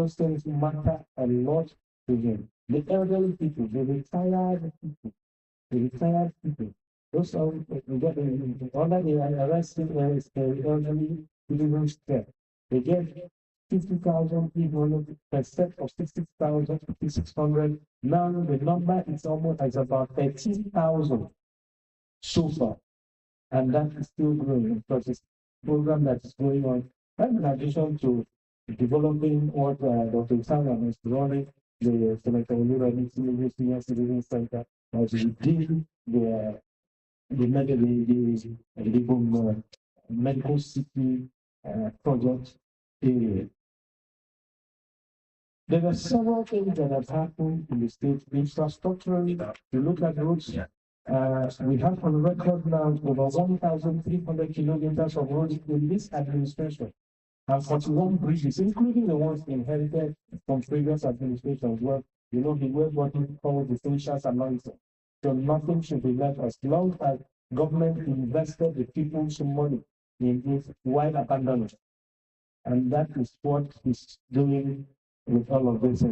those things matter a lot to him. The elderly people, the retired people, those are under the arresting elderly citizens care. They get 50,000 people, a set of 60,000, 5,600. Now the number is about 13,000 so far, and that is still growing because it's a program that is going on. And in addition to developing what Dr. Samuel is running, the Senator Olurani Senior Citizen Center, as we did the medical city project area. There are several things that have happened in the state infrastructurally. You look at roads. We have on record now over 1,300 kilometers of roads in this administration, and 41 bridges, including the ones inherited from previous administrations, where we were what we call the social announcement. So nothing should be left as long as government invested the people's money in it while abandoning. And that is what is doing with all of this.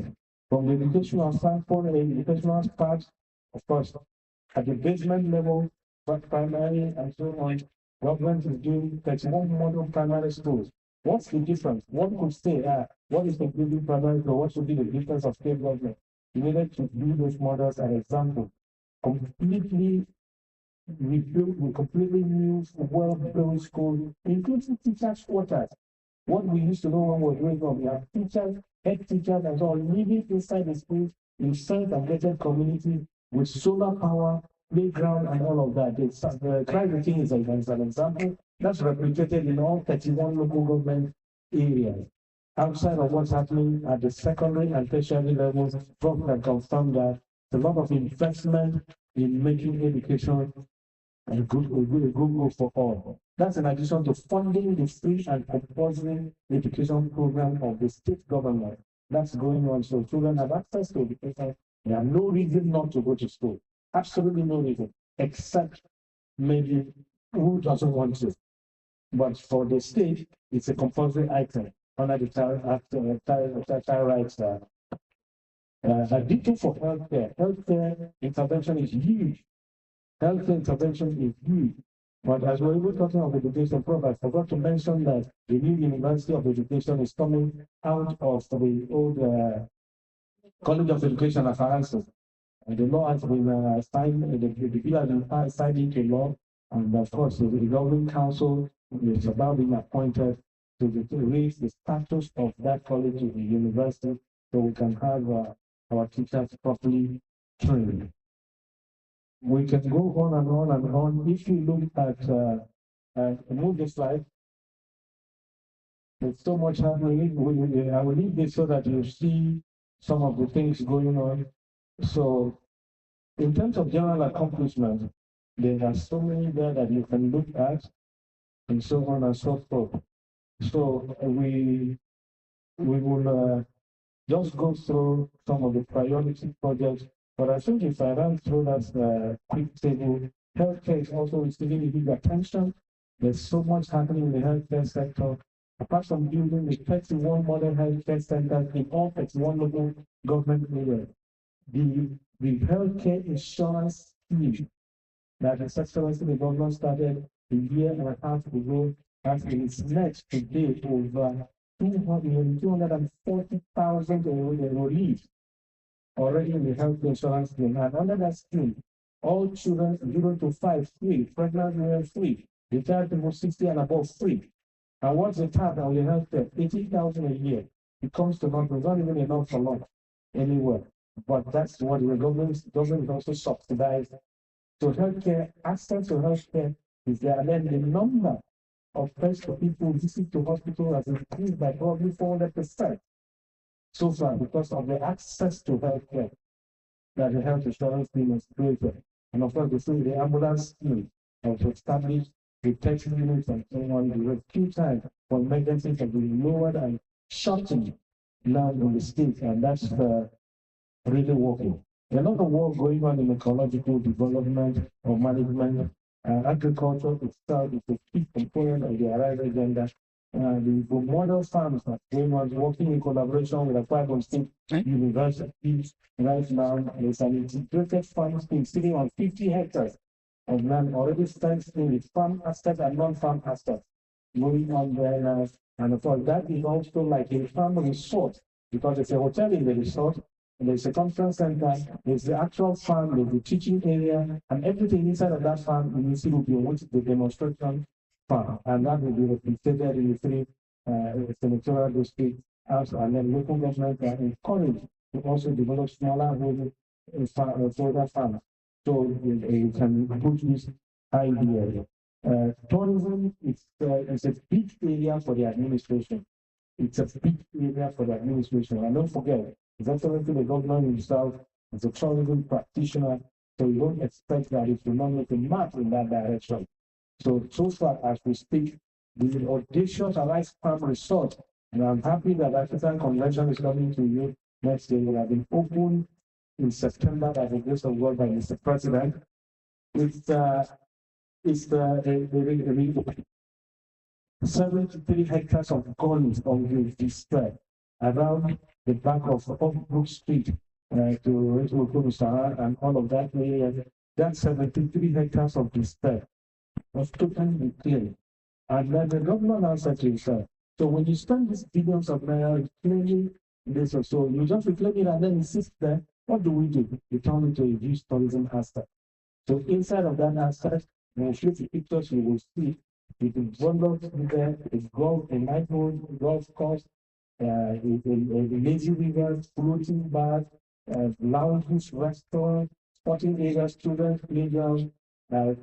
From the educational standpoint, the educational part, of course, at the basement level, but primary and so on, government is doing 31 model primary schools. What's the difference? One could say, what is the building primary school? What should be the difference of state government? We needed to do those models as example. Completely rebuilt, with completely new, well-built school, including teachers' quarters. What we used to know when we were growing up, we have teachers, head teachers, and so on, living inside the schools in self-gated community with solar power, playground, and all of that. The private thing is an example that's replicated in all 31 local government areas. Outside of what's happening at the secondary and tertiary levels, folks can confirm that a lot of investment in making education a good goal for all. That's in addition to funding the free and compulsory education program of the state government. That's going on. So children have access to education. There are no reason not to go to school. Absolutely no reason, except maybe who doesn't want to. But for the state, it's a compulsory item under the child rights. A detail for healthcare. Healthcare intervention is huge. Healthcare intervention is huge. But as we're even talking of education, Prof, I forgot to mention that the new University of Education is coming out of the old College of Education and Sciences. And the law has been signed, the bill has been signed into law, and of course, the governing council is about being appointed to raise the status of that college to the university so we can have our teachers properly trained. We can go on and on and on. If you look at move the slide, there's so much happening. I will leave this so that you see some of the things going on. So, in terms of general accomplishment, there are so many there that you can look at, and so on and so forth. So we will just go through some of the priority projects. But I think if I run through that quick table, healthcare is also receiving big attention. There's so much happening in the healthcare sector. Apart from building the 31 modern healthcare centers in all 31 local government areas, the healthcare insurance scheme that His Excellency the Governor started a year and a half ago has been met today over 240,000 enrollees already in the health insurance scheme. And under that scheme, all children 0 to 5 free, pregnant women free, retired people 60 and above free. And what's the tap on the healthcare? 80,000 a year. It comes to nothing, not even enough for lunch anywhere. But that's what the government also subsidized. So healthcare, access to healthcare is there. And then the number of people visit to hospital has increased by probably 400% so far because of the access to healthcare that the health insurance scheme has created. And of course, the ambulance scheme has established the testing units and so on. The rescue time for emergencies have been lowered and shortened now in the state, and that's really working. There's a lot of work going on in ecological development or management. Agriculture itself is a key component of the Arise agenda, the model farms that we were working in collaboration with the Bible State University. Right now, there's an integrated farm scheme sitting on 50 hectares of land already fenced-in with farm aspect and non-farm aspect going on there now. And of course, that is also like a farm resort because it's a hotel in the resort. There's a conference center, there's the actual farm, there's the teaching area, and everything inside of that farm you see will be what the demonstration farm, and that will be replicated in the three senatorial districts, and then local government are encouraged to also develop smaller further farms. So you can put this idea. Tourism is a big area for the administration. It's a big area for the administration. And don't forget, it's absolutely the governor himself is a tourism practitioner, so you don't expect that it will not make a mark in that direction. So far as we speak, the audacious Arise Farm Resort, and I'm happy that AKISAN Convention is coming to you next year. It will have been opened in September by the grace of God by Mr. President. It's 73 hectares of gold on the spread around the back of Brook Street to Sahara and all of that area. That's 73 hectares of the spread was totally clear. And then the government answered to himself. So when you spend these billions of naira claiming this or so, you just reclaim it and then insist there. What do? We turn it to a huge tourism asset. So inside of that asset, when you shoot the pictures, you will see it is bundled there, it's golf, a nighttime golf course, a lazy river, floating bar, lounges, restaurant, sporting area, student playground, a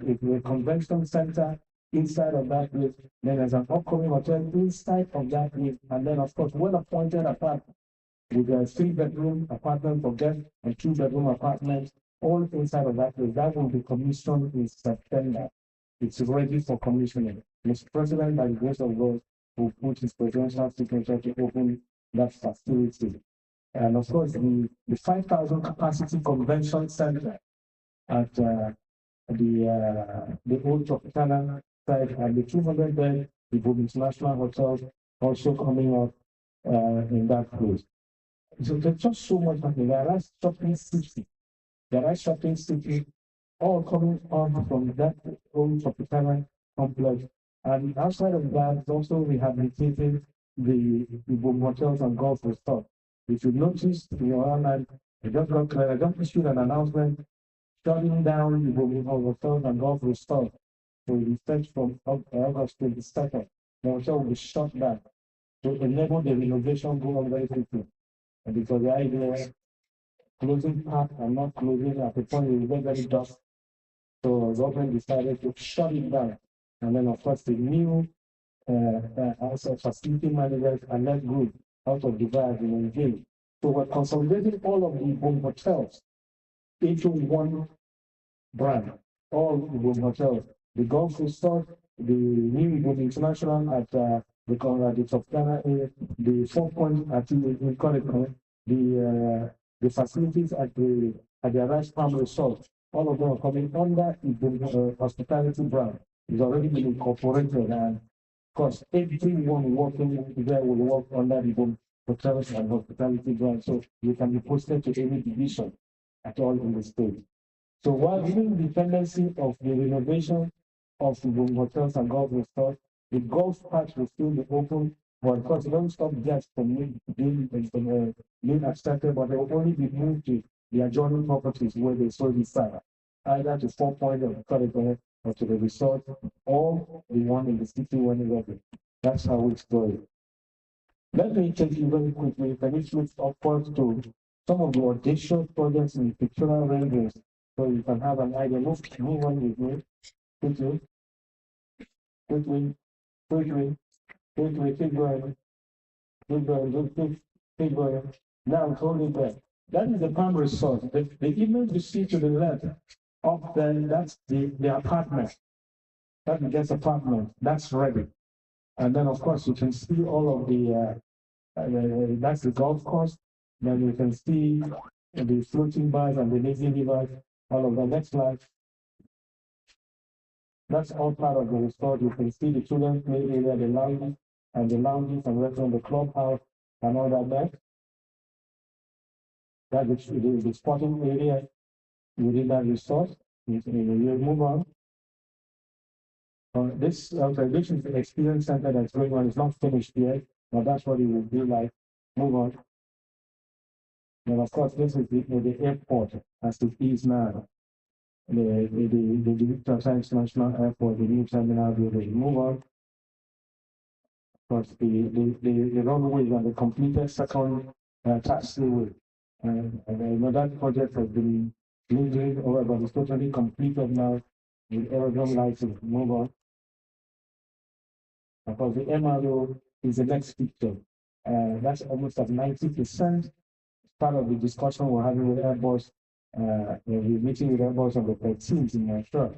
convention center. Inside of that place, then there's an upcoming hotel inside of that place, and then of course well-appointed apartment with a 3-bedroom apartment for guests and 2-bedroom apartments, all inside of that place. That will be commissioned in September. It's ready for commissioning. Mr. President, by the grace of God, will put his presidential signature to open that facility. And of course, the 5,000 capacity convention center at the old Tropicana side and the 200-bed International Hotel also coming up in that place. So there's just so much happening. There are shopping city, all coming on from that old Tropicana complex. And outside of that, also rehabilitating the hotels and golf resort. If you notice in your online, I just issued an announcement shutting down the hotels and golf resort. So we start from August 22nd. The hotel will be shut down to enable the renovation go on very quickly. And because the idea is closing part and not closing at the point it will get very dust. So the government decided to shut it down. And then of course the new also facility managers are let go out of Dubai and engage. So we're consolidating all of the home hotels into one brand, all the home hotels. The golf resort, the new International at the Tropicana area, the 4 Point at the facilities at the Rice Palm Resort, all of them are coming under the hospitality brand. It's already been incorporated, and of course, everyone working there will work under the hotels and hospitality brand, so you can be posted to any division at all in the state. So while giving the dependency of the renovation of the hotels and golf resorts, the golf parks will still be open, but of course, don't stop guests from being abstracted, but they will only be moved to the adjoining properties where they sold the site, either to 4 Point or or to the resort, or the one in the city when you love it. That's how it's going. Let me take you very quickly, can you switch upwards to some of the audacious projects in pictorial renderings so you can have an idea. Move on with me. Quickly, keep going. Now hold it there. That is the palm resort. The image you see to the left of them, that's the apartment. That gets apartment. That's ready. And then of course you can see all of the that's the golf course. Then you can see the floating bars and the lazy rivers, all of the next slide. That's all part of the resort. You can see the children's play area, the lounge, and the lounges and restaurant, the clubhouse and all that there. That's the sporting area within that resort. You move on. This is the experience center that's going on. It's not finished yet, but that's what it will be like. Move on. And of course, this is the airport as it is now. The Victor International Airport, the new terminal building. Move on. Of course, the runways and the completed second taxiway. And I know that project has been lingering over, but it's totally completed now with aerodrome lighting. Move on. Of course, the MRO is the next picture. That's almost at 90%. Part of the discussion we're having with Airbus. We're meeting with Airbus on the 13th in my shop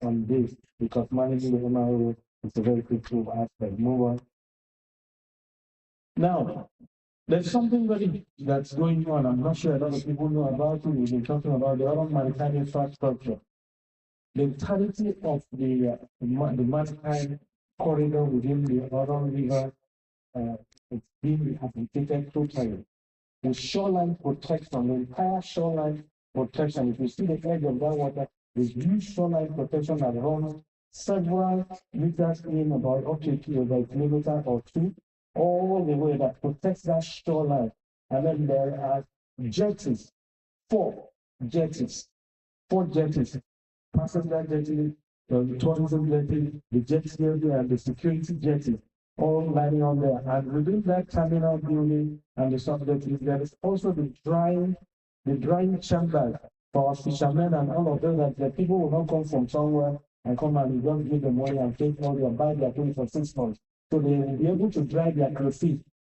on this, because managing the MRO is a very critical aspect. Move on. Now, there's something that's going on. I'm not sure a lot of people know about it. We've been talking about the urban maritime infrastructure. The entirety of the maritime corridor within the Oron River is being rehabilitated totally. The shoreline protection, the entire shoreline protection. If you see the edge of that water, there's huge shoreline protection that runs several meters in, about up to about a kilometer or two, all the way, that protects that shoreline. And then there are jetties, four jetties, passenger jetty, the tourism jetty, the jetty and the security jetty, all lining on there. And within that terminal building and the sub jetty, there is also the drying chamber for our fishermen and all of them, that the people will not come from somewhere and come and just give them money and take money and buy their things for 6 months. So they will be able to dry their clothes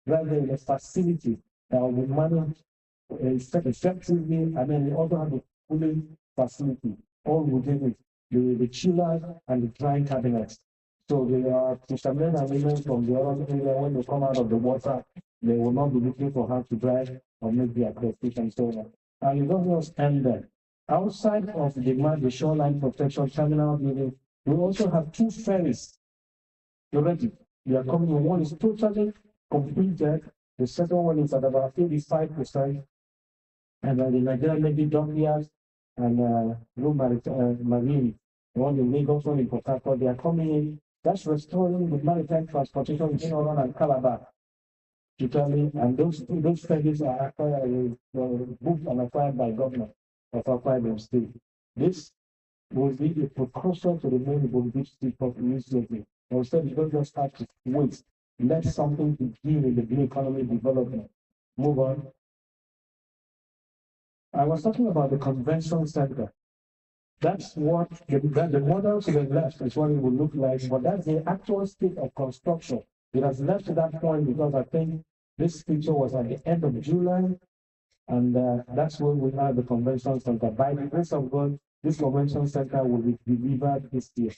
right there in a facility that will be managed effectively, and then they also have the cooling facility all within it, the chillers and the drying cabinets. So there are fishermen and women from the other area, when they come out of the water, they will not be looking for how to dry or make their clothes and so on. And it doesn't just end there. Outside of the shoreline protection terminal building, we also have 2 ferries already. They are coming in. One is totally completed. The second one is at about 85%. And then the Nigerian Navy dockyards and Marine, one in Lagos, one in Port Harcourt, they are coming in. That's restoring the maritime transportation between Oron and Calabar. Totally, and those ferries are booked and acquired by government of Akwa Ibom State. This will be a precursor to the main Ibom Beach State Port initiative. Instead, you don't just have to wait. Let something begin in the blue economy development. Move on. I was talking about the convention center. That's what the model to the left is what it will look like, but that's the actual state of construction. It has left to that point because I think this picture was at the end of July, and that's when we have the convention center. By the grace of God, this convention center will be delivered this year.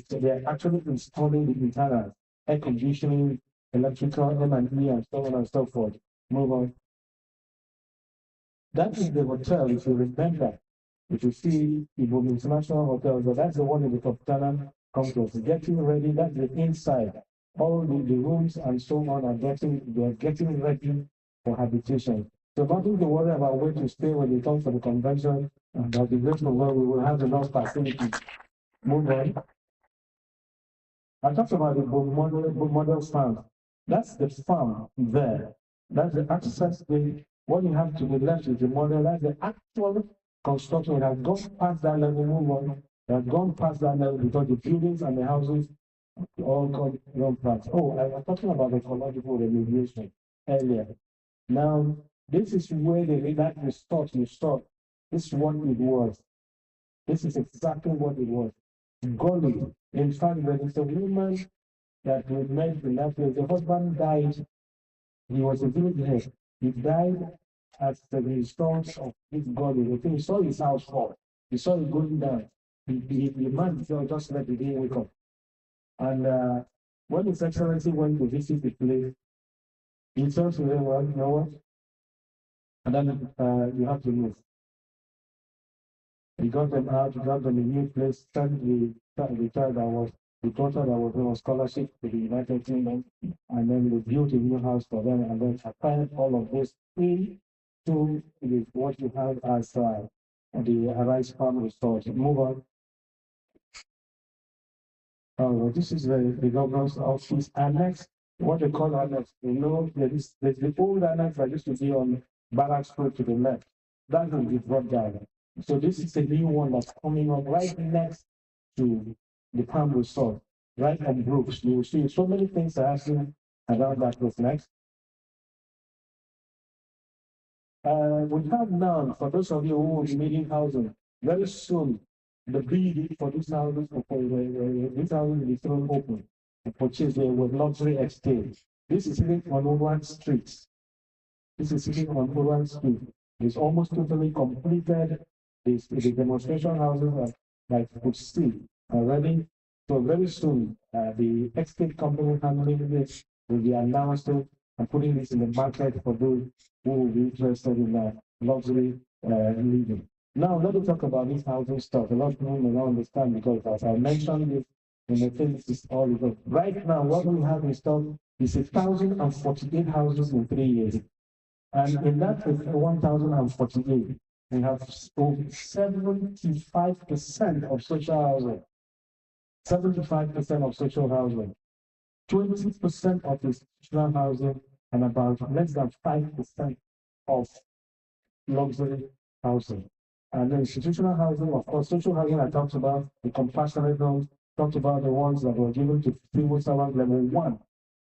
They're actually installing the internal air conditioning, electrical, M&E, and so on and so forth. Move on. That is the hotel, if you remember. If you see Ibom International Hotel, so that's the one in the Capitana complex. Getting ready, that's the inside. All the rooms and so on are getting ready for habitation. So nothing to worry about where to stay when you come for the convention, and by the grace of God, we will have enough facilities. Move on. I talked about the model farm. That's the farm there. That's the access way. What you have to the left is the model. That's the actual construction. It has gone past that level. Move on. It has gone past that level because the buildings and the houses all gone past. Oh, I was talking about ecological remediation earlier. Now, this is where that resort. This is what it was. This is exactly what it was. Gully. In fact, there is a woman that we met the last year. The husband died. He was a village head. He died at the response of this gully. He saw his house fall. He saw it going down. The man just let the day wake up. And when His Excellency went to visit the place, he said to them, well, you know what? And then you have to move. He got them out, he got them a new place, sent the child that was the daughter that was on scholarship to the United Kingdom, and then we built a new house for them, and then applied all of this into what you have as the Arise Farm Resort. Move on. This is the governor's office annex. What they call annex, there's the old annex that used to be on Barracks Road to the left. That will be brought down. So this is a new one that's coming up right next to the Palm Resort, right on Brooks. You will see so many things are happening around that place next. We have now, for those of you who are needing housing, very soon the bid for these houses will be thrown open to purchase them with luxury estate. This is sitting on Oran Street. This is sitting on Oran Street. It's almost totally completed. The demonstration houses that you could see already. So very soon, the estate company handling this will be announcing and putting this in the market for those who will be interested in luxury living. Now, let me talk about this housing stuff. A lot of people may not understand because, as I mentioned this, in the thing, this is all because right now, what we have in stock is 1,048 houses in 3 years. And in that 1,048, we have 75% of social housing. 75% of social housing. 20% of institutional housing, and about less than 5% of luxury housing. And the institutional housing, of course, social housing I talked about, the compassionate homes, talked about the ones that were given to civil servants level 1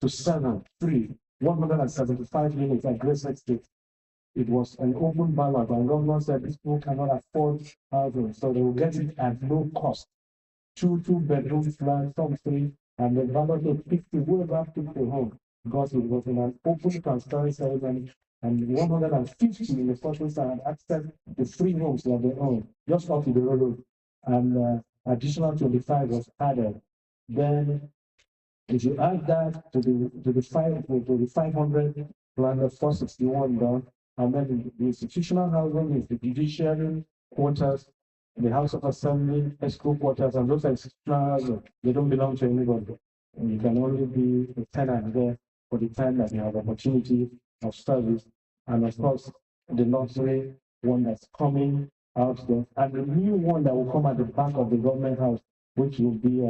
to 7, 3, 175 units at Grace Estate. It was an open ballot, and government said these people cannot afford housing, so they will get it at no cost. Two bedroom flats, some 3, and the ballot was 50, whoever picked the home, because it was in an open, transparent ceremony. And 150 in the fortune had access to 3 homes that they own, just off the road, and additional 25 was added. Then, if you add that to the 500 plan of 461 done, and then the institutional housing is the judiciary quarters, the House of Assembly, ESCO quarters, and those are institutional housing. They don't belong to anybody. And you can only be a tenant there for the time that you have opportunity of service, and of course the luxury one that's coming out there, and the new one that will come at the back of the government house, which will be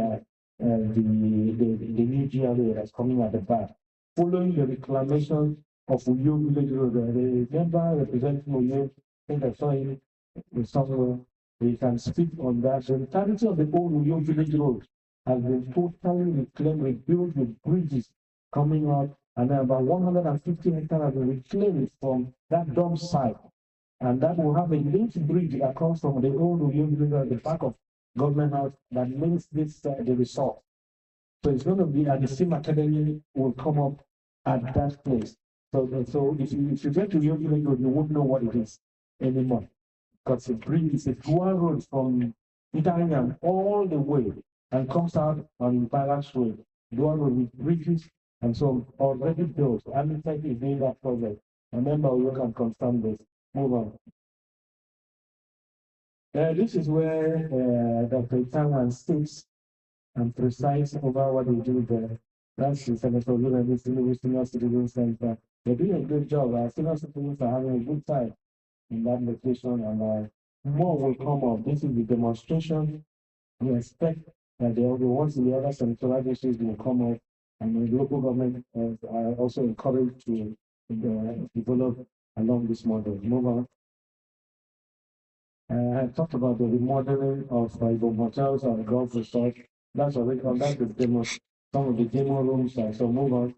the new GRA that's coming at the back, following the reclamation of Uyo Village Road. The member representing Uyo, I think I saw him somewhere. We can speak on that. The entirety of the old Uyo Village Road has been totally reclaimed, rebuilt with bridges coming out. And then about 150 hectares have been reclaimed from that dump site. And that will have a linked bridge that comes from the old Uyun at the back of government house that links this the resort. So it's going to be at the same academy will come up at that place. So if you get to Uyun, you won't know what it is anymore. Because it brings a dual road from Italian all the way and comes out on Barracks Road. Dual road with bridges. And so already built, and tech is doing that project. Remember, we can confirm this. Move on. This is where Dr. Itanwan sits and presides over what they do there. That's the Senator Williams Senior Citizen Center. They're doing a good job. Our senior citizens are having a good time in that location, and more will come up. This is the demonstration. We expect that there will be once the other senatorial districts will come up. And the local government are also encouraged to develop along this model. Move on. I talked about the remodeling of hotels and golf resorts. That's already on that with demo, some of the demo rooms. So move on.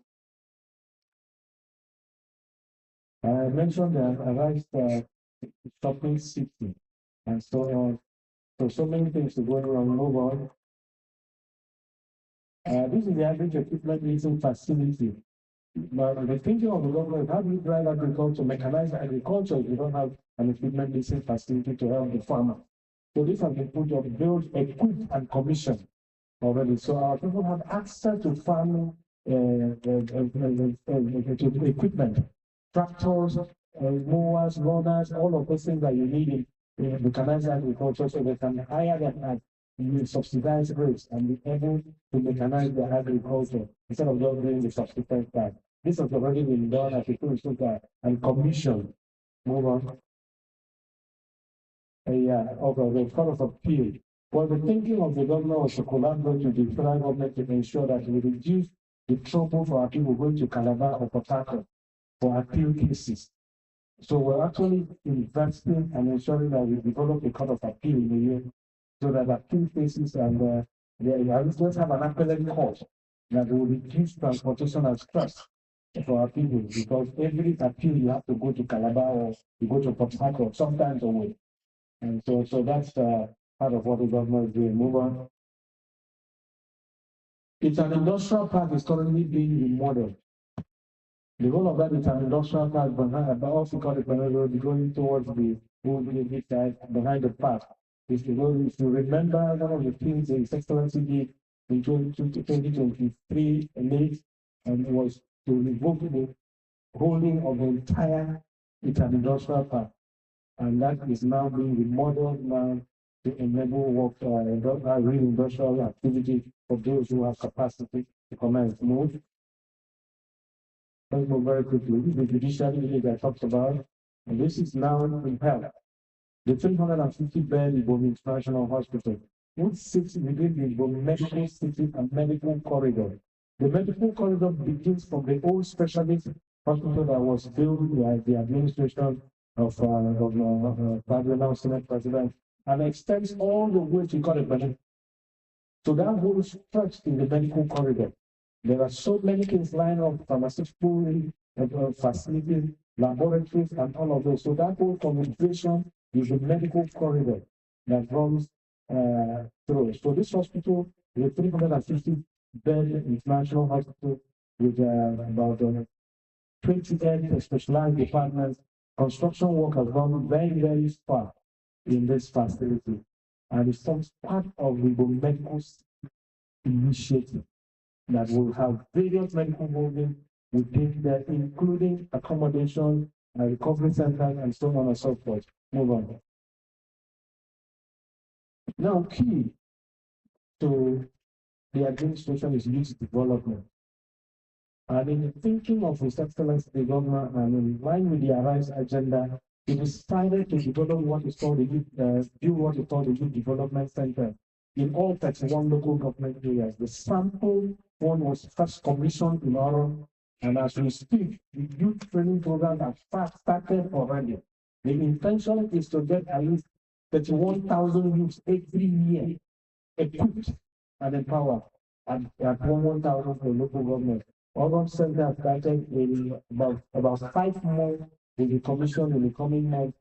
I mentioned that Arise shopping city and so on. So many things to go around. Move on. This is the average equipment leasing facility. But the thinking of the government, how do you drive agriculture, mechanize agriculture if you don't have an equipment leasing facility to help the farmer? So this has been put up, built, equipped, and commissioned already. So our people have access to farming to equipment, tractors, mowers, runners, all of those things that you need in mechanized agriculture, so they can hire them at subsidized rates and be able to mechanize the agriculture instead of just doing the subsistence part. This has already been done at the Kurusuka and commission. Move on. Of the Court of Appeal. Well, the thinking of the governor was to collaborate with the federal government to ensure that we reduce the trouble for our people going to Calabar or Port Harcourt for appeal cases. So we're actually investing and ensuring that we develop a Court of Appeal in the year so that appeal cases and let's have an appellate court that will reduce transportation and stress for our people, because every appeal you have to go to Calabar or you go to Port Harcourt sometimes away. And so that's part of what the government is doing. Move on. It's an industrial park is currently being remodeled. The whole of that is an industrial park behind, but also called the road going towards the old village side behind the park. If you remember, one of the things His Excellency did in 2023 late, and it was to revoke the holding of the entire Itan industrial park. And that is now being remodeled now to enable work, real industrial activity for those who have capacity to commence. Move. Let's move very quickly. This is the judiciary village I talked about, and this is now in health. The 350-bed Ibom International Hospital, which sits within the Ibom Medical City and Medical Corridor. The medical corridor begins from the old specialist hospital that was built by the administration of Padre Senate President, and extends all the way to Corridor. So that whole stretch in the medical corridor. There are so many things lined up, pharmaceutical facilities, laboratories, and all of those. So that whole communication is the medical corridor that runs through. So this hospital is a 350-bed international hospital with about 20 specialized departments. Construction work has gone very, very far in this facility, and it forms part of the medical initiative that will have various medical movements within there, including accommodation, recovery centers, and so on and so forth. Move on. Now, key to the administration is youth development. And in thinking of His Excellency the Governor and in line with the ARISE agenda, he decided to develop what is called the Youth Development Center in all 31 local government areas. The sample one was first commissioned in Oro, and as we speak, the youth training program has started already. The intention is to get at least 31,000 youths every year equipped and empowered at 1,000 for local government. Urban Center have started in about 5 more will be commissioned in the coming months,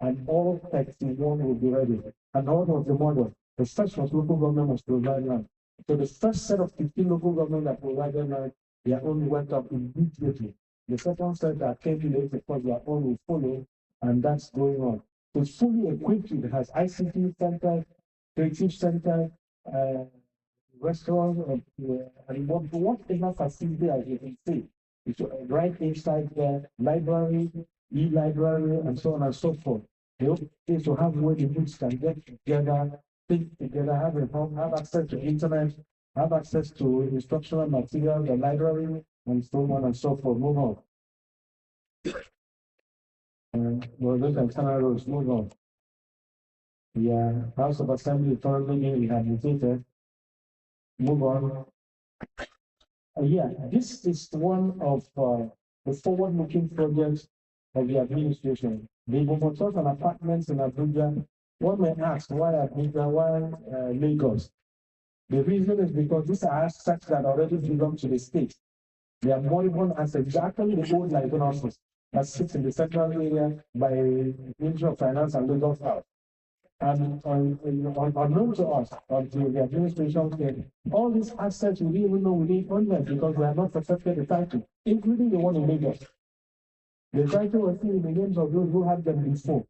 and all 31 will be ready. And what was the model? The first was local government must provide land. So the first set of 15 local government that provided land, their own went up immediately. The second set that came late because their own will follow, and that's going on. So it's fully equipped. It has ICT center, creative center, restaurant, and whatever facility as you can see. It's right inside there, library, e-library, and so on and so forth. They hope to have where the youths can get together, think together, have access to internet, have access to instructional material, the library, and so on and so forth. Move on. Well, those are external roads. Move on. Yeah, House of Assembly currently being rehabilitated. Move on. This is one of the forward-looking projects of the administration. The hotels and apartments in Abuja. One may ask, why Abuja, why Lagos? The reason is because these are assets that already belong to the state. They are moribund assets. Actually, the old Nigerian office that sits in the central area by Ministry of Finance and Lagos House. And unknown to us, until the administration came, all these assets we didn't even know we didn't own them because we have not perfected the title, including the one in Lagos. The title was still in the names of those who had them before.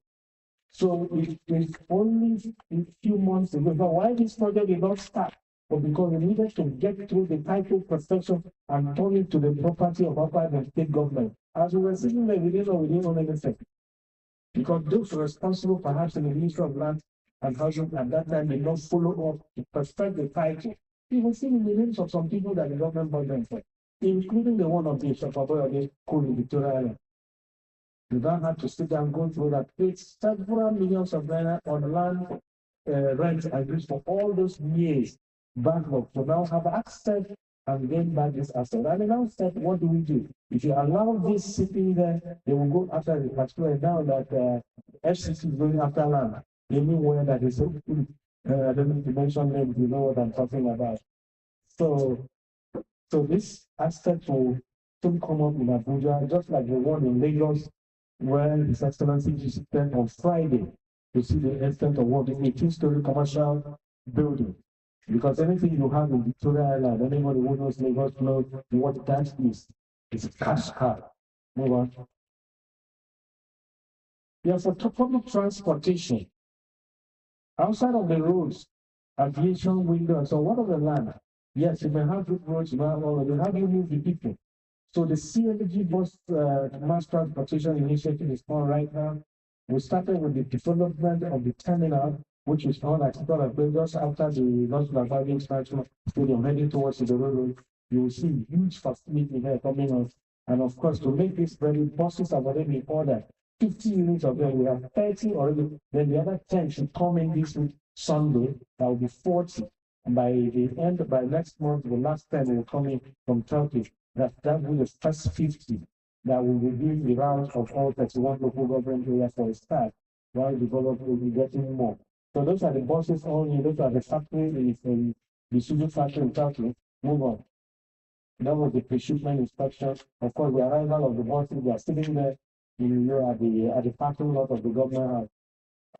So it's only a few months ago. But why this project did not start? But because we needed to get through the title perfection and turn it to the property of our and state government. As we were sitting there, we didn't own anything. Because those responsible perhaps in the Ministry of Land and housing at that time did not follow up to perfect the title. You will see in the names of some people that the government bought them for, including the one of the Shapaboy School in Victoria Island. You don't have to sit down and go through that. It's several millions of naira on land rent agreed for all those years backlog to now have access and gain back this asset. And now said, what do we do? If you allow this sitting there, they will go after the particular now that FCC is going after land. Anywhere that is open. I don't need to mention names, you know what I'm talking about. So this asset will soon come up in Abuja, just like the one in Lagos, where His Excellency visited on Friday to see the extent of what is a two-story commercial building. Because anything you have in Victoria Island, anybody who knows Lagos knows what that is. It's a cash card. Move on. Yeah, for public transportation, outside of the roads, aviation window, and so what of the land? Yes, you may have good roads, you may have all of them. How do you move the people? So the CNG bus mass transportation initiative is on right now. We started with the development of the terminal, which is on at just after the National Park International Stadium, heading towards the road. You will see huge facility there coming on. And of course, to make this ready, buses have already been ordered. 50 units of them. We have 30 already. Then the other 10 should come in this week, Sunday. That will be 40. And by the end, by next month, the last 10 will come in from Turkey. That will be the first 50 that will reduce the route of all 31 local government areas for a start, while the government will be getting more. So those are the buses only, those are the factory in the Suzu factory in Turkey. Move on. That was the pre-shipment inspection. Of course, the arrival of the buses, they are sitting there at the parking lot of the government house,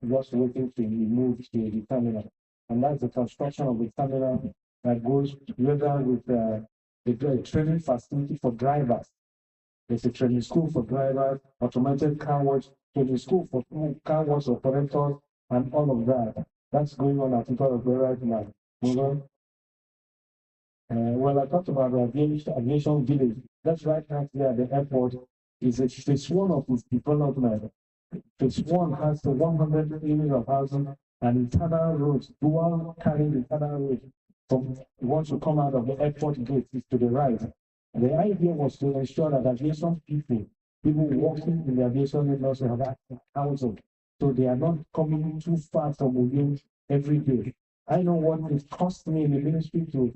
just waiting to be moved to the terminal. And that's the construction of the terminal that goes together with the training facility for drivers. There's a training school for drivers, automated car wash, training school for car wash operators, and all of that. That's going on at the right now. Well, I talked about the aviation village. That's right now here at the airport. Is phase one of its development. Phase one has the 100 units of housing and internal roads, dual carrying internal roads. From once you come out of the airport gate is to the right. And the idea was to ensure that aviation people working in the aviation industry have access to housing, so they are not coming too far from within every day. I know what it cost me in the ministry to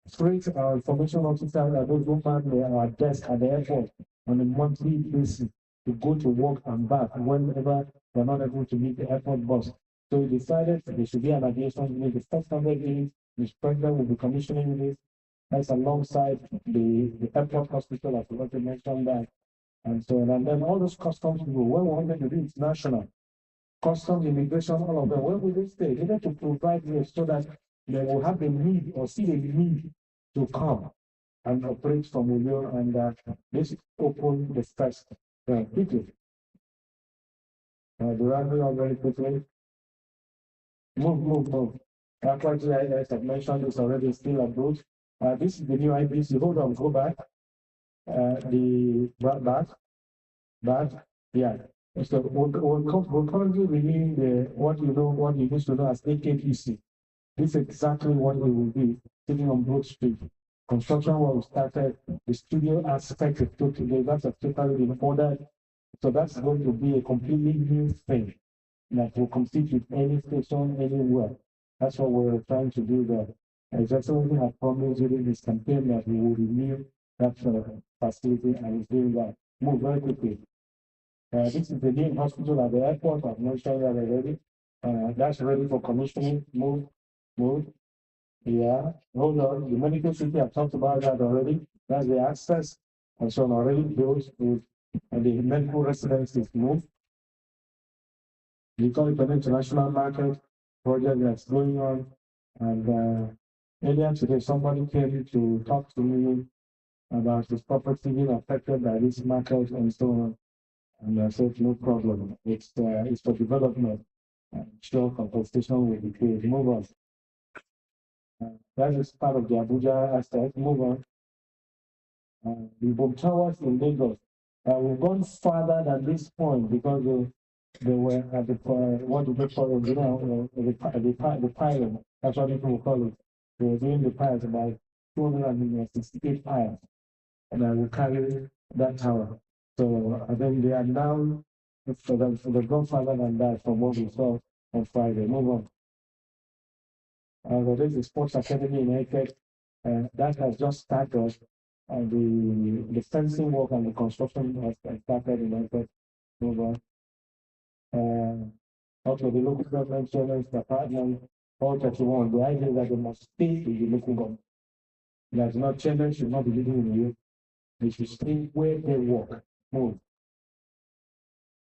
freight our information officers and those who man our desk at the airport on a monthly basis to go to work and back whenever they're not able to meet the airport bus. So we decided there should be an aviation unit. The first 100 units, which president will be commissioning this. That's alongside the airport hospital, I forgot to mention that. And so, and then all those customs people, when we wanted to do international, customs, immigration, all of them, where will they stay? They need to provide this so that they will have the need or see the need to come and operate from Uyo, and this open the first quickly. Do I do very quickly? Move. Actually, as I mentioned, it's already still approved. This is the new IBC. Hold on, go back. The back. Yeah. So we're currently renewing what you used to know as AKISAN. This is exactly what it will be, sitting on Broad Street. Construction was started, the studio aspect is totally, that's totally been ordered. So that's going to be a completely new thing that will compete with any station anywhere. That's what we're trying to do there. Excellency has promised during this campaign that we will renew that facility, and is doing that. Move very quickly. This is the new hospital at the airport. I've mentioned that already. That's ready for commissioning. Move. Yeah. Hold on. The medical city, I've talked about that already. That's the access. And so already built with the medical residences. Move. We call it an international market project that's going on. And earlier today, somebody came to talk to me about his property being affected by this market and so on. And I said, no problem. It's for development. Sure, compensation will be paid. Move on. That is part of the Abuja aspect. Move on. The Bob Towers in Lagos. We've gone further than this point because They were at the what do they call it? You know, the pilot. That's what people call it. They were doing the piles about 268 piles, and I will carry that tower. So I think they are now for the godfather and that from what we saw on Friday. Move on. There is a sports academy in Eke that has just started. The fencing work and the construction has started in Eke. Move on. Also, the local government challenge department, all 31, the idea that they must stay in the local government. That's not children should not be living in you. They should stay where they work. Move.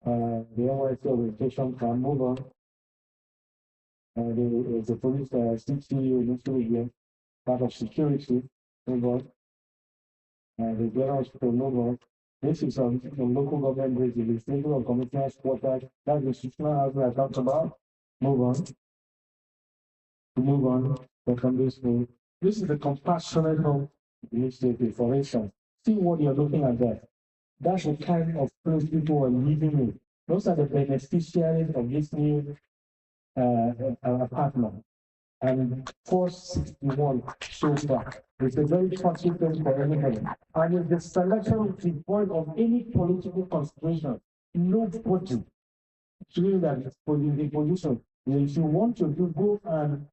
The NYC orientation can move on. The police CT initially here, part of security, move on. The general hospital, move on. This is on local government bridges, the state of commissioner's quarters, that's the institutional housing I talked about. Move on. Move on. Secondary school. This is the compassionate home initiative, for instance. See what you're looking at there. That's the kind of place people are living in. Those are the beneficiaries of this new apartment. And 461 so far. It's a very touching thing for everybody. And it's the selection devoid of any political consideration. Nobody doing that is in the position. If you want to go and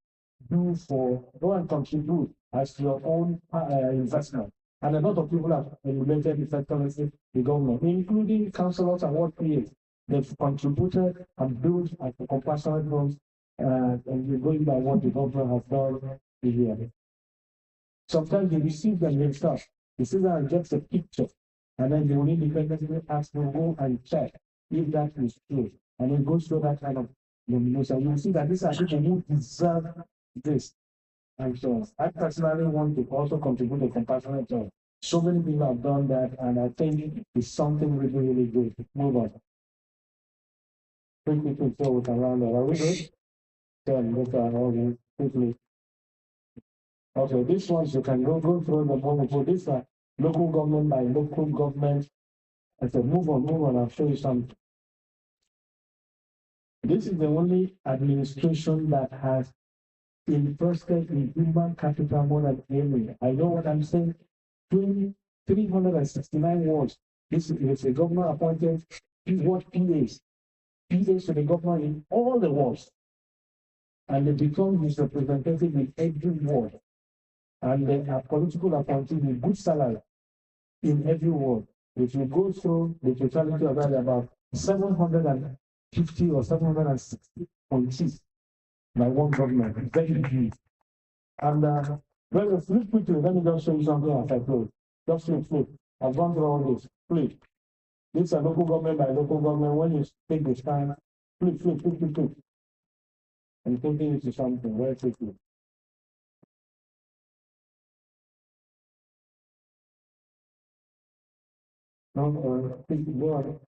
go and contribute as your own investment. And a lot of people have emulated effectively the government, including councillors and ward PAs. They've contributed and built at the compassionate homes, and we're going by what the government has done here. Sometimes they receive them themselves. They sit down and get a picture, and then they will independently ask them to go and check if that is true. And it goes through that kind of nomination. You see that these are people who deserve this. And so I personally want to also contribute to compassionate job. So many people have done that, and I think it's something really, really good. Move on. Quickly, so we can round up. Are we good? Then look at all this quickly. Okay, this ones you can go through the moment. So this are local government by local government. I said, move on, I'll show you something. This is the only administration that has invested in human capital more than any. I know what I'm saying. 369 wards. This is a governor appointed ward PAs to the governor in all the wards. And they become his representative in every ward. And they are political appointees with good salary in every ward. If you go through the totality of that, about 750 or 760 appointees by one government. Very huge. And let us flip quickly. Let me just show you something as I close. Just flip. I've gone through all this. Flip. This is a local government by local government. When you take the stand, flip. And taking it to something very quickly. Go on.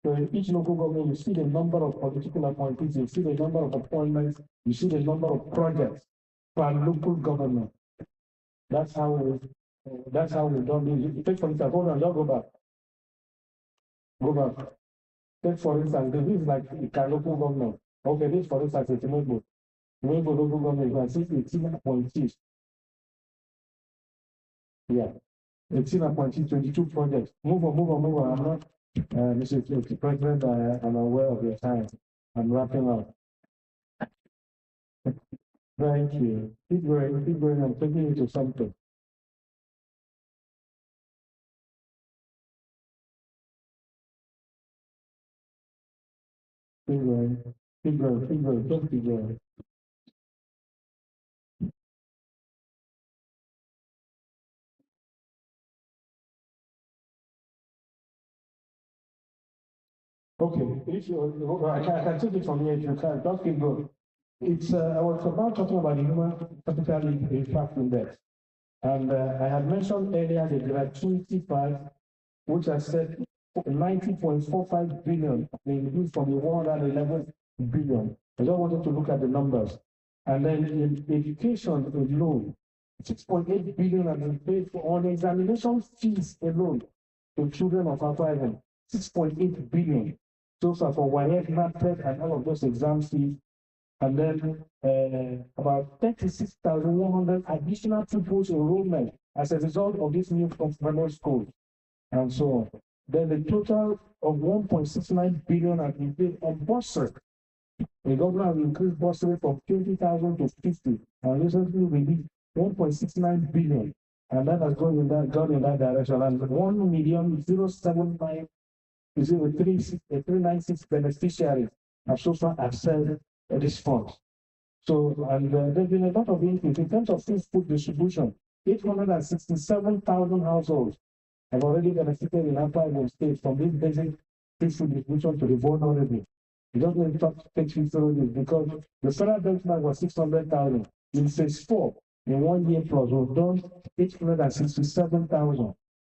So in each local government, you see the number of political appointees, you see the number of appointments, you see the number of projects per local government. That's how we've done this. Take for instance, hold on, just go back. Take for instance, this is like a local government. Okay, this for instance is Tinubu. Tinubu local government, you can see 18 appointees. Yeah. 18 appointees, 22 projects. Move on. I'm not, Mr. President, I'm aware of your time. I'm wrapping up. Thank you. Keep going. I'm taking you to something. Keep going. Just keep going. Okay, if you, I can take it from here if you can. Just keep going. It's I was about talking about the human capital impact index, and I had mentioned earlier the gratuity part, which I said 90.45 billion. They reduced from the 111 billion. I just wanted to look at the numbers, and then in education alone, 6.8 billion has been paid for on examination fees alone to children of Akwa Ibom. 6.8 billion. So far for WAEC, NAPTEP, and all of those exam fees. And then about 36,100 additional pupils enrollment as a result of this new conventional school, and so on. Then the total of 1.69 billion has been paid on bursary. The government has increased bursary from 20,000 to 50, and recently released 1.69 billion, and that has gone in that direction. And 1,079,396 beneficiaries have so far accessed this fund. So, and there's been a lot of increase in terms of food distribution. 867,000 households have already benefited in Akwa State from this basic food distribution to the vulnerable. You don't need to take you through this because the federal benchmark was 600,000. In phase 4, in 1 year plus, we've done 867,000.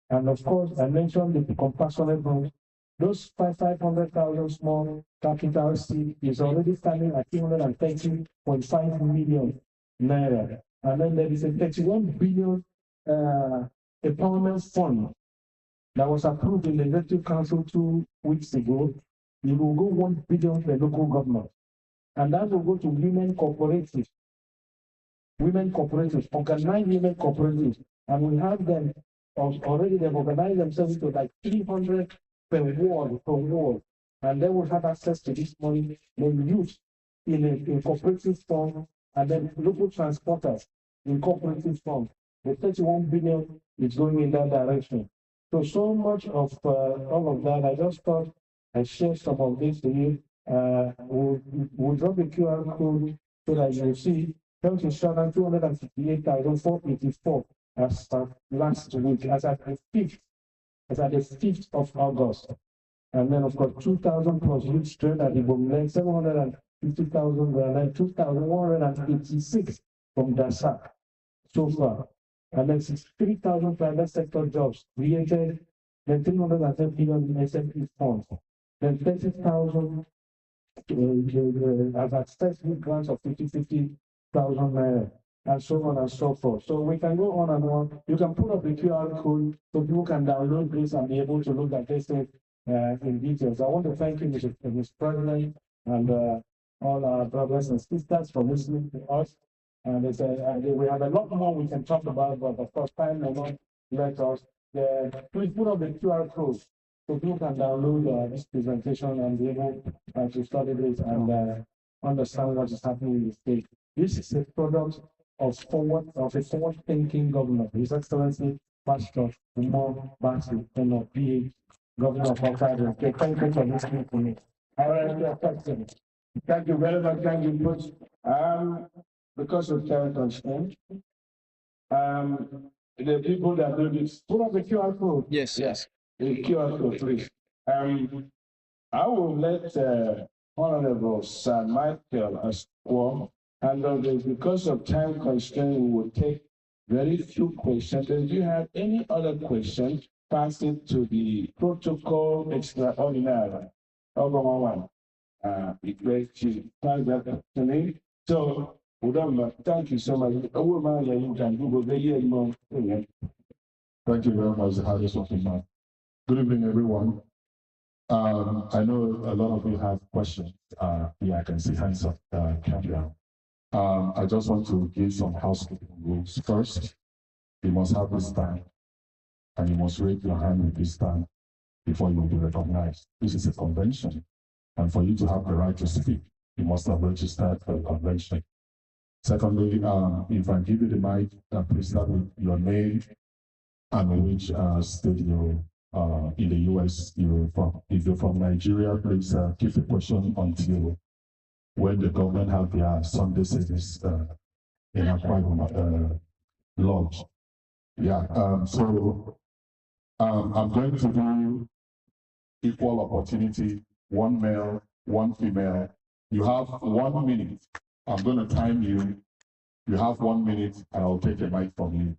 And of course, I mentioned the compassionate loans. Those 500,000 small capital seed is already standing at 230.5 million naira. And then there is a 31 billion empowerment fund that was approved in the Executive Council 2 weeks ago. It will go 1 billion to the local government. And that will go to women cooperatives, organized women cooperatives. And we have them already, they've organized themselves to like 300 per ward. And they will have access to this money when used in a cooperative form, and then local transporters in cooperative form. The 31 billion is going in that direction. So much of all of that, I just thought I'd share some of this to you. We'll drop the QR code so that you'll see health insurance 258,484 as last week, as at the 5th of August. And then, of course, 2,000 plus youth trained at the Bomlen, 750,000, and 2,186 from DASAC so far. And then 63,000 private sector jobs created, then 310 billion in SME funds, then 30,000 as accessible grants of 50,000 naira, and so on and so forth. So we can go on and on. You can put up the QR code so people can download this and be able to look at this in details. I want to thank you, Mr. President, and all our brothers and sisters for listening to us. And we have a lot more we can talk about, but of course, time will not let us. Please put up the QR code so people can download this presentation and be able to study this and understand what is happening in the state. This is a product of a forward-thinking government. His Excellency Pastor Umar Basi, PH, Governor of Okada. Okay, thank you for listening to me. All right, question. Thank you very much. Thank you, Coach. Because of time constraint, the people that do this, put up the QR code. Yes. The QR code, please. I will let Honorable Sir Michael Asquam handle this. Because of time constraint, we will take very few questions. If you have any other questions, pass it to the protocol extraordinary. One. Be great to pass that to me. So, thank you so much. Thank you very much, the hardest working man. Good evening, everyone. I know a lot of you have questions. Yeah, I can see hands up, down. I just want to give some housekeeping rules. First, you must have this stand, and you must raise your hand with this stand before you will be recognized. This is a convention, and for you to have the right to speak, you must have registered for the convention. Secondly, if I give you the mic, please start with your name and which state you're in the US you're from. If you're from Nigeria, please keep the question until when the government have their Sunday service in Akwa Lodge. Yeah, so I'm going to do equal opportunity, one male, one female. You have 1 minute. I'm going to time you. You have 1 minute, and I'll take the mic from you.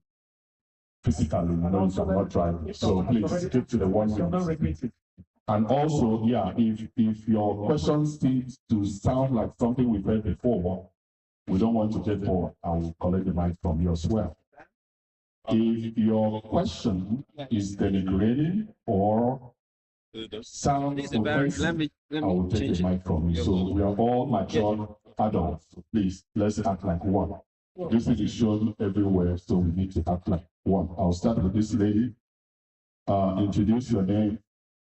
Physically, I know you cannot drive, so please stick to the 1 minute. And also, yeah, if your question seems to sound like something we've heard before, we don't want to get bored. I will collect the mic from you as well. If your question is denigrating or sound offensive, I will take the mic from you. So we are all mature adults. So please, let's act like one. This thing is shown everywhere, so we need to act like one. I'll start with this lady. Introduce your name,